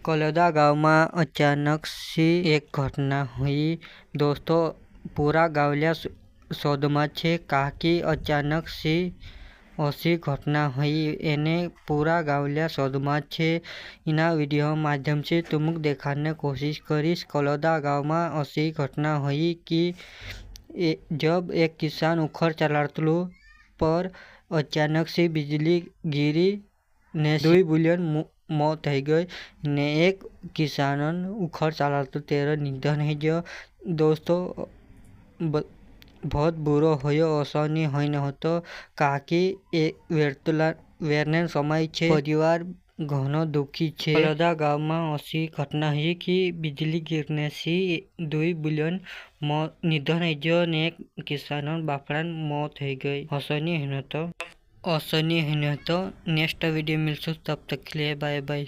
कलोदा गांव में अचानक सी एक घटना हुई। दोस्तों पूरा गावल्या शोध में छे काकी अचानक सी ऐसी घटना हुई एने पूरा गावल्या शोध में छे। इना वीडियो माध्यम से तुमको दिखाने कोशिश करीश। कलोदा गांव में ऐसी घटना हुई कि जब एक किसान उखड़ चलातलू पर अचानक से बिजली गिरी ने 2 बुलियन मौत થઈ ગઈ ने एक किसान उखड़ चलातो तेरे निधन है जो। दोस्तों बहुत बुरो होयो ऐसा नहीं होने होतो काकी वेरने समय छे परिवार घणो दुखी छे। कलोदा गांव में ऐसी घटना हुई कि बिजली गिरने से 2 बुलियन निधन है जो ने एक किसान बापड़ा मौत થઈ गई। ऐसा नहीं होने तो नेक्स्ट वीडियो मिलसू, तब तक के लिए बाय बाय।